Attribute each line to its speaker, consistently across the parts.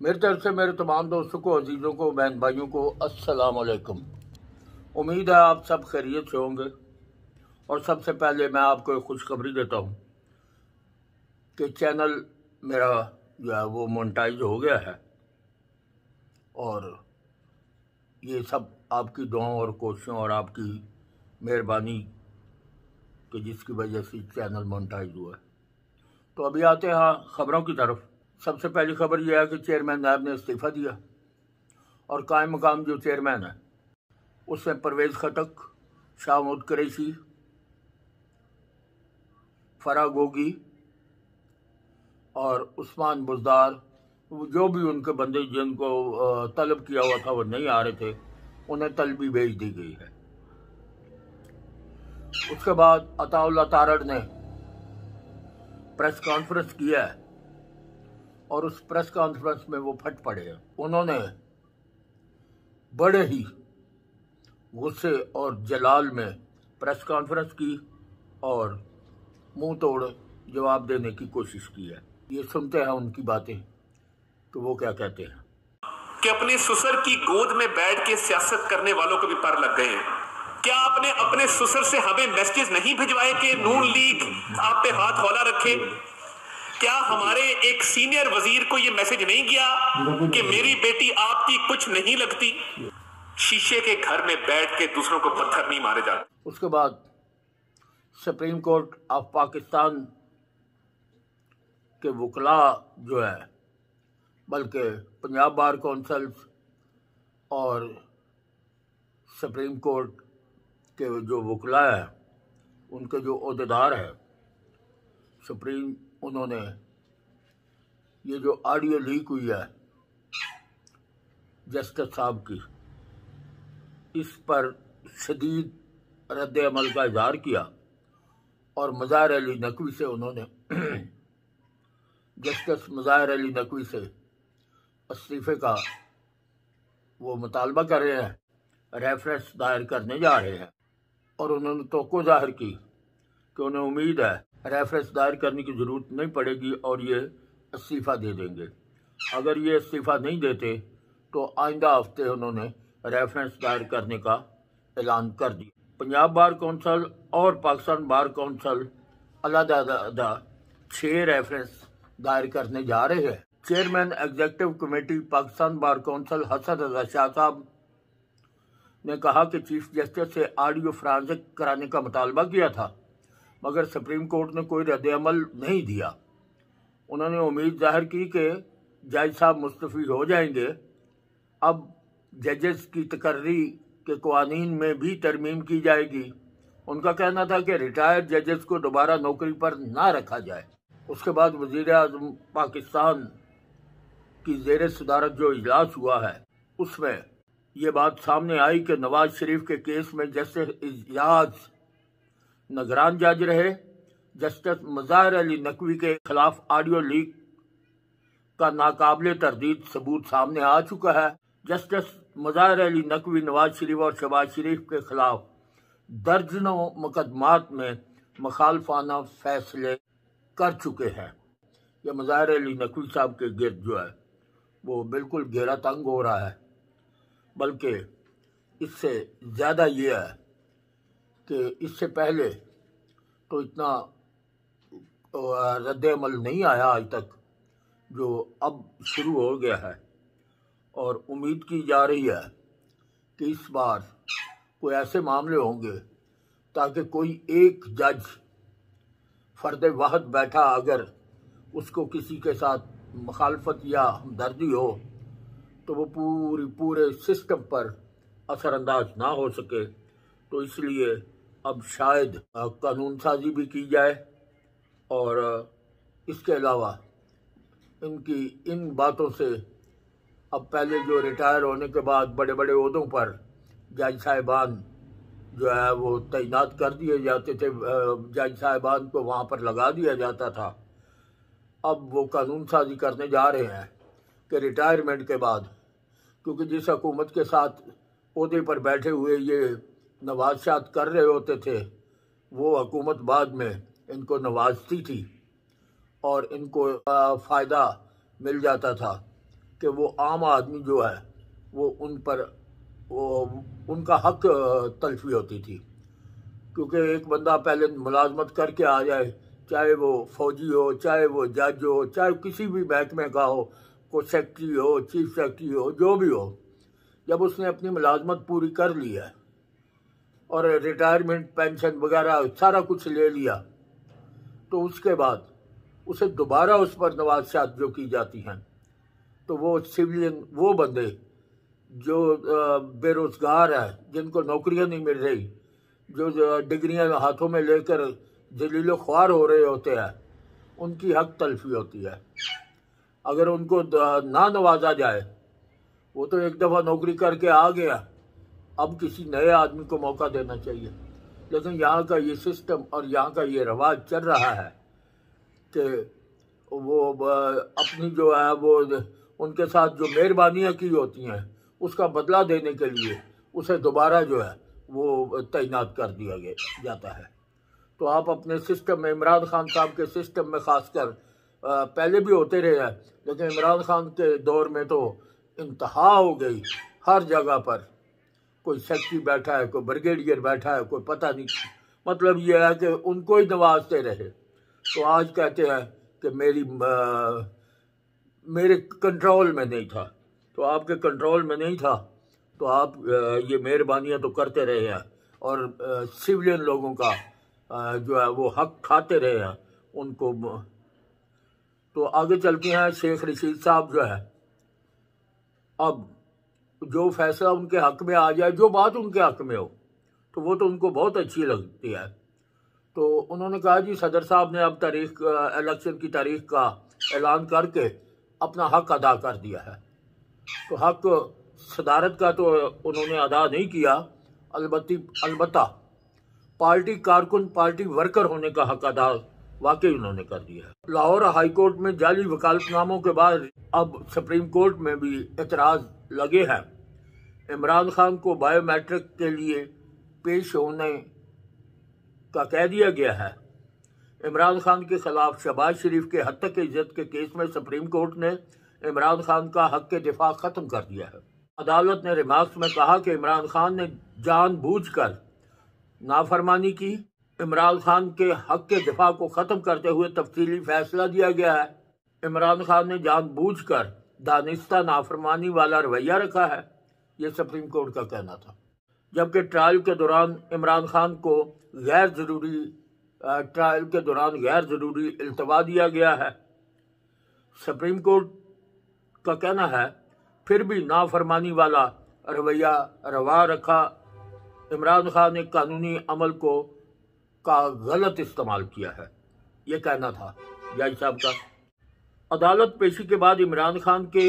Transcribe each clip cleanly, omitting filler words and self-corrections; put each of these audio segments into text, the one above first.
Speaker 1: मेरी तरफ से मेरे तमाम दोस्तों को, अजीज़ों को, बहन भाइयों को अस्सलाम वालेकुम। उम्मीद है आप सब खैरियत से होंगे। और सबसे पहले मैं आपको एक खुशखबरी देता हूँ कि चैनल मेरा जो है वो मोनेटाइज हो गया है, और ये सब आपकी दुआओं और कोशिशों और आपकी मेहरबानी कि जिसकी वजह से चैनल मोनेटाइज हुआ है। तो अभी आते हैं ख़बरों की तरफ। सबसे पहली खबर यह है कि चेयरमैन नायब ने इस्तीफ़ा दिया और कायम मकाम जो चेयरमैन है उसमें परवेज़ खटक, शाहमूद कुरैशी, फराह गोगी और उस्मान बुज़दार, जो भी उनके बंदे जिनको तलब किया हुआ था वो नहीं आ रहे थे, उन्हें तलबी भेज दी गई है। उसके बाद अताउल्लाह तारड़ ने प्रेस कॉन्फ्रेंस किया है और उस प्रेस कॉन्फ्रेंस में वो फट पड़े हैं। उन्होंने बड़े ही गुस्से और जलाल में प्रेस कॉन्फ्रेंस की और मुंह तोड़ जवाब देने की कोशिश की है। ये सुनते हैं उनकी बातें तो वो क्या कहते हैं।
Speaker 2: कि अपने ससुर की गोद में बैठ के सियासत करने वालों को भी पर लग गए हैं। क्या आपने अपने ससुर से हमें मैसेज नहीं भिजवाए कि नून लीग आप पे हाथ हौला रखे? क्या हमारे एक सीनियर वजीर को ये मैसेज नहीं गया कि मेरी बेटी आपकी कुछ नहीं लगती? शीशे के घर में बैठ के दूसरों को पत्थर नहीं मारे जाते।
Speaker 1: उसके बाद सुप्रीम कोर्ट ऑफ पाकिस्तान के वकला जो है, बल्कि पंजाब बार कौंसिल और सुप्रीम कोर्ट के जो वकला है उनके जो ओहदेदार है सुप्रीम, उन्होंने ये जो ऑडियो लीक हुई है जस्टिस साहब की, इस पर शदीद रद्द अमल का इजहार किया और मज़ाहिर अली नकवी से उन्होंने जस्टिस मज़ाहिर अली नकवी से इस्तीफ़े का वो मुतालबा कर रहे हैं, रेफरेंस दायर करने जा रहे हैं। और उन्होंने तवक्को ज़ाहिर की कि उन्हें उम्मीद है रेफरेंस दायर करने की ज़रूरत नहीं पड़ेगी और ये इस्तीफ़ा दे देंगे। अगर ये इस्तीफ़ा नहीं देते तो आइंदा हफ्ते उन्होंने रेफरेंस दायर करने का ऐलान कर दिया। पंजाब बार कौंसिल और पाकिस्तान बार कौंसिल अलग-अलग 6 रेफरेंस दायर करने जा रहे हैं। Chairman executive committee Pakistan bar council Hasan Raza Shah साहब ने कहा कि चीफ जस्टिस से ऑडियो फ्रांसिक कराने का मुतालबा किया था, मगर सुप्रीम कोर्ट ने कोई रद्द अमल नहीं दिया। उन्होंने उम्मीद जाहिर की कि जज साहब मुस्तफ़ी हो जाएंगे। अब जजेस की तकर्री के कवानीन में भी तरमीम की जाएगी। उनका कहना था कि रिटायर्ड जजेस को दोबारा नौकरी पर ना रखा जाए। उसके बाद वज़ीर-ए-आज़म पाकिस्तान की ज़ेर सदारत जो इजलास हुआ है उसमें ये बात सामने आई कि नवाज शरीफ के केस में जस्टिस इजाज निगरान जज रहे। जस्टिस मज़ाहिर अली नकवी के खिलाफ ऑडियो लीक का नाकाबिले तरदीद सबूत सामने आ चुका है। जस्टिस मज़ाहिर अली नकवी नवाज शरीफ और शहबाज शरीफ के खिलाफ दर्जनों मुकदमात में मुखालफाना फैसले कर चुके हैं। यह मज़ाहिर अली नकवी साहब के गिर्द जो है वो बिल्कुल घेरा तंग हो रहा है। बल्कि इससे ज़्यादा ये है कि इससे पहले तो इतना रद्द अमल नहीं आया आज तक, जो अब शुरू हो गया है। और उम्मीद की जा रही है कि इस बार कोई ऐसे मामले होंगे ताकि कोई एक जज फ़र्द वाहद बैठा अगर उसको किसी के साथ मुखालफत या हमदर्दी हो तो वो पूरे सिस्टम पर असरअंदाज ना हो सके। तो इसलिए अब शायद कानून साजी भी की जाए और इसके अलावा इनकी इन बातों से अब पहले जो रिटायर होने के बाद बड़े बड़े ओहदों पर जज साहिबान जो है वो तैनात कर दिए जाते थे, जज साहिबान को वहाँ पर लगा दिया जाता था। अब वो कानून साजी करने जा रहे हैं कि रिटायरमेंट के बाद, क्योंकि जिस हुकूमत के साथ ओहदे पर बैठे हुए ये नवाज़शात कर रहे होते थे वो हुकूमत बाद में इनको नवाजती थी और इनको फ़ायदा मिल जाता था कि वो आम आदमी जो है वो उन पर उनका हक तलफी होती थी, क्योंकि एक बंदा पहले मुलाजमत करके आ जाए, चाहे वो फौजी हो, चाहे वो जज हो, चाहे किसी भी महकमे का हो, कोई सेक्रेटरी हो, चीफ सेक्रेटरी हो, जो भी हो, जब उसने अपनी मुलाजमत पूरी कर ली है और रिटायरमेंट पेंशन वगैरह सारा कुछ ले लिया, तो उसके बाद उसे दोबारा उस पर नवाज़शात जो की जाती हैं, तो वो सिविलियन, वो बंदे जो बेरोज़गार है, जिनको नौकरियां नहीं मिल रही, जो डिग्रियां हाथों में लेकर जलीलो ख्वार हो रहे होते हैं, उनकी हक तलफी होती है। अगर उनको ना नवाजा जाए, वो तो एक दफ़ा नौकरी करके आ गया, अब किसी नए आदमी को मौका देना चाहिए। लेकिन यहाँ का ये सिस्टम और यहाँ का ये रवाज चल रहा है कि वो अपनी जो है वो उनके साथ जो मेहरबानियाँ की होती हैं उसका बदला देने के लिए उसे दोबारा जो है वो तैनात कर दिया जाता है। तो आप अपने सिस्टम में, इमरान खान साहब के सिस्टम में ख़ासकर, पहले भी होते रहे हैं, लेकिन इमरान खान के दौर में तो इंतहा हो गई। हर जगह पर कोई सेक्रेटरी बैठा है, कोई ब्रिगेडियर बैठा है, कोई पता नहीं, मतलब ये है कि उनको ही नवाजते रहे। तो आज कहते हैं कि मेरे कंट्रोल में नहीं था, तो आपके कंट्रोल में नहीं था तो आप ये मेहरबानियाँ तो करते रहे हैं और सिविलियन लोगों का जो है वो हक खाते रहे हैं उनको। तो आगे चलते हैं, शेख रशीद साहब जो है, अब जो फैसला उनके हक में आ जाए, जो बात उनके हक में हो, तो वो तो उनको बहुत अच्छी लगती है। तो उन्होंने कहा जी सदर साहब ने अब इलेक्शन की तारीख का ऐलान करके अपना हक अदा कर दिया है। तो हक सदारत का तो उन्होंने अदा नहीं किया, अलबत्ता पार्टी कारकुन, पार्टी वर्कर होने का हक अदा वाकई उन्होंने कर दिया है। लाहौर हाई कोर्ट में जाली वकालतनामों के बाद अब सुप्रीम कोर्ट में भी एतराज़ लगे हैं। इमरान खान को बायोमेट्रिक के लिए पेश होने का कह दिया गया है। इमरान खान के खिलाफ शहबाज शरीफ के हत्या की इज्जत के केस में सुप्रीम कोर्ट ने इमरान खान का हक के दिफा खत्म कर दिया है। अदालत ने रिमार्क्स में कहा कि इमरान खान ने जानबूझकर नाफरमानी की। इमरान खान के हक के दिफा को ख़त्म करते हुए तफसीली फैसला दिया गया है। इमरान खान ने जानबूझकर दानिस्ता नाफरमानी वाला रवैया रखा है, ये सुप्रीम कोर्ट का कहना था। जबकि ट्रायल के दौरान इमरान खान को गैर ज़रूरी इल्तवा दिया गया है। सुप्रीम कोर्ट का कहना है फिर भी नाफरमानी वाला रवैया रवा रखा। इमरान खान ने कानूनी अमल का गलत इस्तेमाल किया है, ये कहना था जज साहब का। अदालत पेशी के बाद इमरान खान के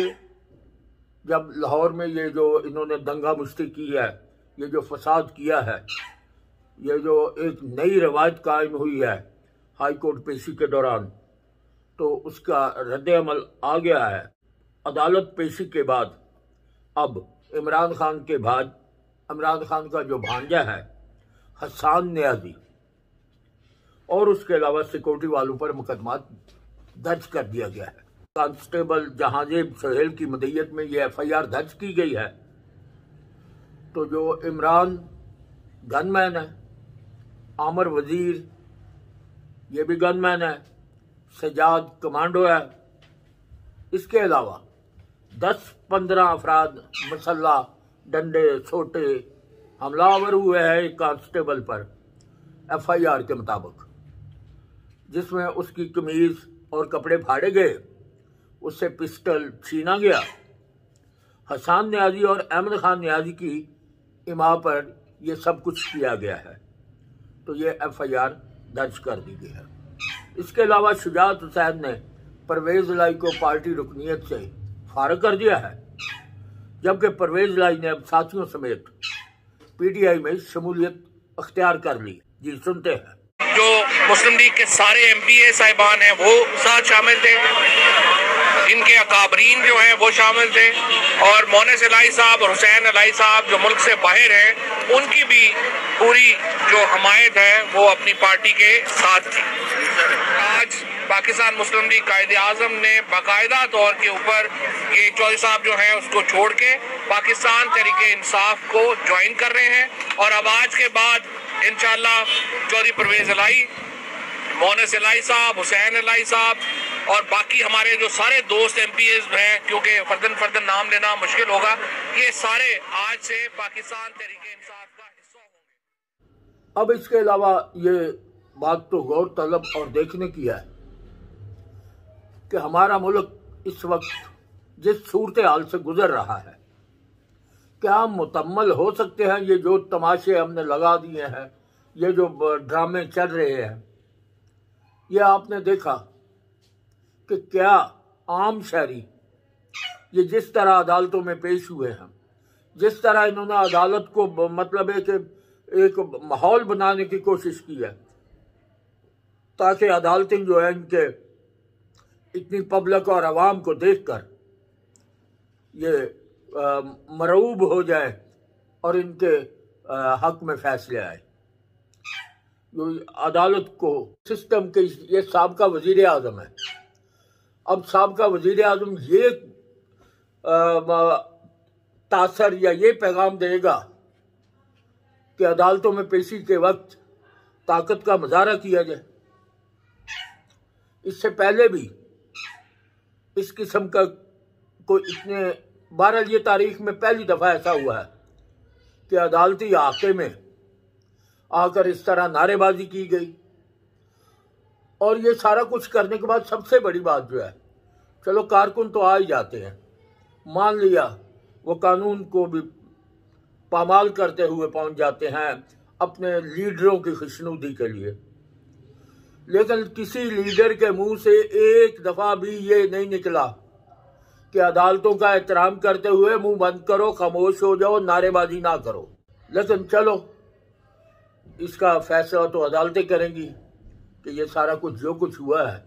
Speaker 1: जब लाहौर में ये जो इन्होंने दंगा मुश्ती की है, ये जो फसाद किया है, ये जो एक नई रवायत कायम हुई है हाई कोर्ट पेशी के दौरान, तो उसका रद्द-ए-अमल आ गया है। अदालत पेशी के बाद अब इमरान खान का जो भांजा है हसन नियाज़ी और उसके अलावा सिक्योरिटी वालों पर मुकदमा दर्ज कर दिया गया है। कांस्टेबल जहांजेब सोहेल की मदईयत में ये FIR दर्ज की गई है। तो जो इमरान गनमैन है, आमर वजीर ये भी गनमैन है, सजाद कमांडो है, इसके अलावा 10-15 अफराद मसल्ला डंडे सोटे हमलावर हुए हैं एक कांस्टेबल पर FIR के मुताबिक, जिसमें उसकी कमीज और कपड़े फाड़े गए, उससे पिस्टल छीना गया। हसन नियाज़ी और अहमद खान नियाज़ी की इमा पर यह सब कुछ किया गया है। तो ये FIR दर्ज कर दी गई है। इसके अलावा शुजात हुसैन ने परवेज लाई को पार्टी रुकनीयत से फारग कर दिया है, जबकि परवेज लाई ने अब साथियों समेत PTI में शमूलियत अख्तियार कर ली। जी सुनते हैं।
Speaker 3: जो मुस्लिम लीग के सारे MPA साहिबान हैं वो साथ शामिल थे, इनके अकाबरीन जो हैं वो शामिल थे, और मोनिस इलाही साहब और हुसैन इलाही साहब जो मुल्क से बाहर हैं उनकी भी पूरी जो हमायत है वो अपनी पार्टी के साथ थी। आज पाकिस्तान मुस्लिम लीग कायदे आज़म ने बाकायदा तौर के ऊपर ये चौधरी साहब जो हैं उसको छोड़ के पाकिस्तान तहरीके इंसाफ को ज्वाइन कर रहे हैं। और अब आज के बाद इंशाअल्लाह चौधरी परवेज इलाही, मोनस इलाही साहब, हुसैन इलाही साहब और बाकी हमारे जो सारे दोस्त MPAs हैं, क्योंकि फर्दन नाम लेना मुश्किल होगा, ये सारे आज से पाकिस्तान तहरीके इंसाफ का हिस्सा होंगे।
Speaker 1: अब इसके अलावा ये बात तो गौर तलब और देखने की है कि हमारा मुल्क इस वक्त जिस सूरत हाल से गुजर रहा है, क्या हम मुतम्मल हो सकते हैं? ये जो तमाशे हमने लगा दिए हैं, ये जो ड्रामे चल रहे हैं, ये आपने देखा कि क्या आम शहरी ये जिस तरह अदालतों में पेश हुए हैं, जिस तरह इन्होंने अदालत को मतलब एक माहौल बनाने की कोशिश की है ताकि अदालतें जो है इनके इतनी पब्लिक और आवाम को देखकर ये मरऊब हो जाए और इनके हक में फैसले आए। जो अदालत को सिस्टम के ये साबका वजीर आज़म है, अब साबका वजीर आज़म ये तासर या ये पैगाम देगा कि अदालतों में पेशी के वक्त ताकत का मुजाहरा किया जाए। इससे पहले भी इस किस्म का कोई इतने 12 ये तारीख में पहली दफ़ा ऐसा हुआ है कि अदालती इलाके में आकर इस तरह नारेबाजी की गई। और ये सारा कुछ करने के बाद सबसे बड़ी बात जो है, चलो कारकुन तो आ ही जाते हैं, मान लिया वो कानून को भी पामाल करते हुए पहुंच जाते हैं अपने लीडरों की खुशनुदी के लिए, लेकिन किसी लीडर के मुंह से एक दफा भी ये नहीं निकला कि अदालतों का एहतराम करते हुए मुंह बंद करो, खामोश हो जाओ, नारेबाजी ना करो। लेकिन चलो इसका फैसला तो अदालतें करेंगी कि ये सारा कुछ जो कुछ हुआ है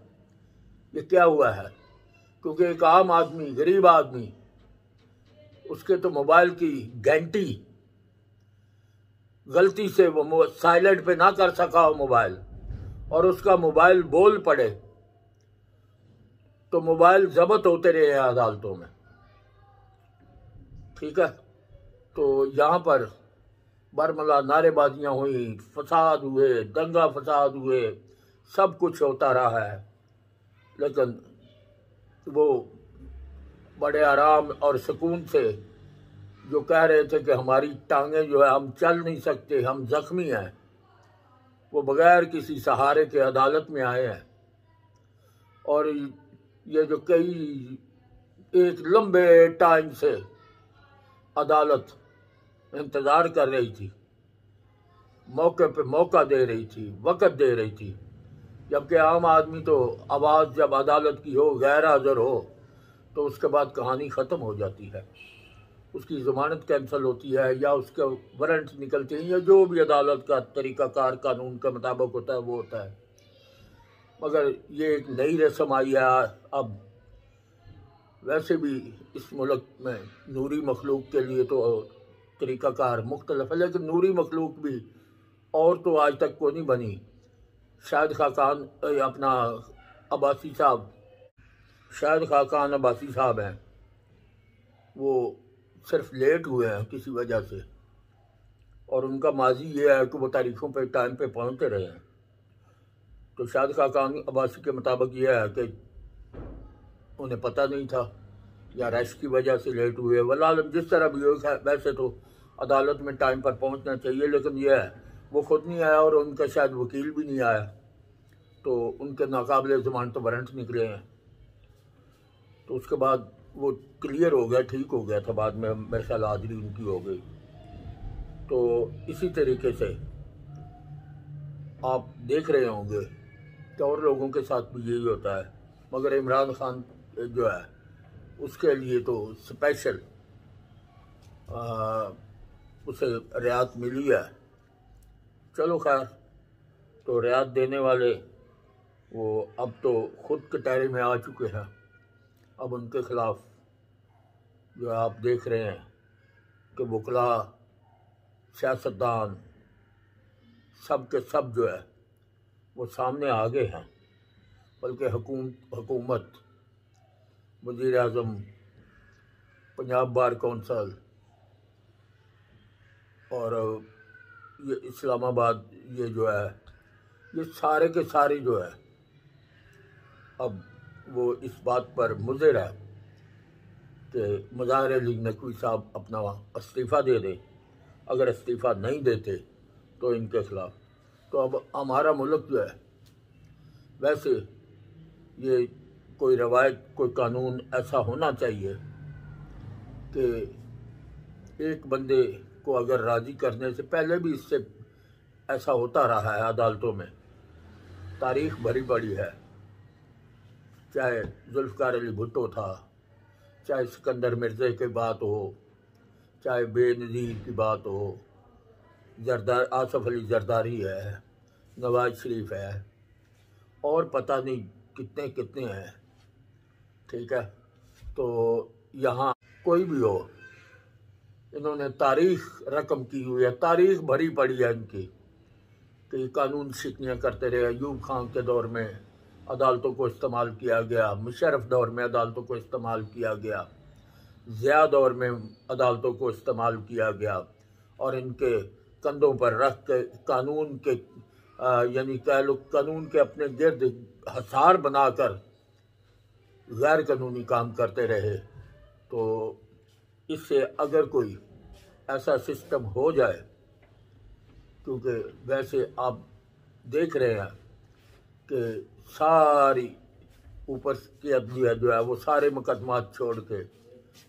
Speaker 1: ये क्या हुआ है, क्योंकि एक आम आदमी, गरीब आदमी, उसके तो मोबाइल की घंटी गलती से वो साइलेंट पे ना कर सका हो मोबाइल, और उसका मोबाइल बोल पड़े तो मोबाइल जब्त होते रहे हैं अदालतों में। ठीक है, तो यहाँ पर बरमला नारेबाजियाँ हुई, फसाद हुए, दंगा फसाद हुए, सब कुछ होता रहा है, लेकिन वो बड़े आराम और सुकून से जो कह रहे थे कि हमारी टांगें जो है, हम चल नहीं सकते, हम जख्मी हैं, वो बगैर किसी सहारे के अदालत में आए हैं। और ये जो एक लंबे टाइम से अदालत इंतज़ार कर रही थी, मौके पे मौका दे रही थी, वक़्त दे रही थी, जबकि आम आदमी तो आवाज़ जब अदालत की हो, गैर हाज़िर हो, तो उसके बाद कहानी ख़त्म हो जाती है, उसकी ज़मानत कैंसिल होती है या उसके वारंट निकलते हैं या जो भी अदालत का तरीक़ाकार कानून के मुताबिक होता है वो होता है। मगर ये एक नई रस्म आई है। अब वैसे भी इस मुल्क में नूरी मखलूक के लिए तो तरीक़ाकार मुख्तलिफ है, लेकिन नूरी मखलूक भी और तो आज तक को नहीं बनी। शाहिद खाकान अपना अब्बासी साहब, शाहिद खाकान अब्बासी साहब हैं, वो सिर्फ लेट हुए हैं किसी वजह से, और उनका माजी ये है कि वो तारीखों पे टाइम पे पहुंचते रहे हैं। तो शाहिद खाकान अब्बासी के मुताबिक ये है कि उन्हें पता नहीं था या रश की वजह से लेट हुए। वल्लाह जिस तरह भी हो, वैसे तो अदालत में टाइम पर पहुंचना चाहिए, लेकिन यह है वो खुद नहीं आया और उनका शायद वकील भी नहीं आया, तो उनके नाकाबिले ज़मानत तो वारंट निकले हैं। तो उसके बाद वो क्लियर हो गया, ठीक हो गया था, बाद में मेरे ख्याल हाजिरी उनकी हो गई। तो इसी तरीके से आप देख रहे होंगे कि और लोगों के साथ भी यही होता है, मगर इमरान खान जो है उसके लिए तो स्पेशल उसे रियायत मिली है। चलो खैर, तो रियायत देने वाले वो अब तो खुद कटहरे में आ चुके हैं। अब उनके खिलाफ जो आप देख रहे हैं कि वकला, सियासतदान, सब के सब जो है वो सामने आ गए हैं बल्कि हुकूमत, वज़ीर आज़म, पंजाब बार कौंसल और ये इस्लामाबाद, ये जो है, ये सारे के सारे जो है, अब वो इस बात पर मुज़िर है कि मुज़ाहिर अली नकवी साहब अपना इस्तीफ़ा दे दें। अगर इस्तीफ़ा नहीं देते तो इनके ख़िलाफ़, तो अब हमारा मुल्क जो है, वैसे ये कोई रवायत, कोई कानून ऐसा होना चाहिए कि एक बंदे को अगर राज़ी करने से पहले भी, इससे ऐसा होता रहा है अदालतों में, तारीख़ भरी पड़ी है, चाहे जुल्फ़िकार अली भुट्टो था, चाहे सिकंदर मिर्ज़ा की बात हो, चाहे बेनज़ीर की बात हो, आसफ़ अली जरदारी है, नवाज शरीफ है, और पता नहीं कितने कितने हैं, ठीक है। तो यहाँ कोई भी हो, इन्होंने तारीख़ रकम की हुई है, तारीख़ भरी पड़ी है इनकी, कि कानून शिकनियाँ करते रहे। अयूब खान के दौर में अदालतों को इस्तेमाल किया गया, मुशर्रफ दौर में अदालतों को इस्तेमाल किया गया, ज़िया दौर में अदालतों को इस्तेमाल किया गया, और इनके कंधों पर रख के कानून के यानी कह लो कानून के अपने गिर्द हसार बनाकर गैर कानूनी काम करते रहे। तो इससे अगर कोई ऐसा सिस्टम हो जाए, क्योंकि वैसे आप देख रहे हैं कि सारी ऊपर की अदलिया जो है वो सारे मुकदमात छोड़ के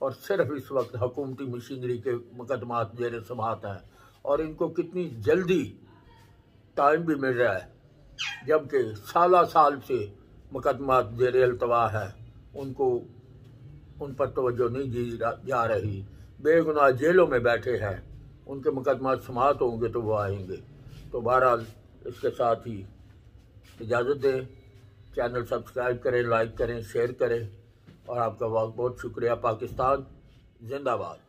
Speaker 1: और सिर्फ इस वक्त हुकूमती मशीनरी के मुकदमात जेर समाअत हैं, और इनको कितनी जल्दी टाइम भी मिल रहा है, जबकि साल से मुकदमात जेर अल्तवा है, उनको उन पर तवज्जो नहीं दी जा रही। बेगुनाह जेलों में बैठे हैं, उनके मुकदमात समाअत होंगे तो वो आएंगे। तो बहरहाल इसके साथ ही इजाज़त दें, चैनल सब्सक्राइब करें, लाइक करें, शेयर करें, और आपका बहुत बहुत शुक्रिया। पाकिस्तान जिंदाबाद।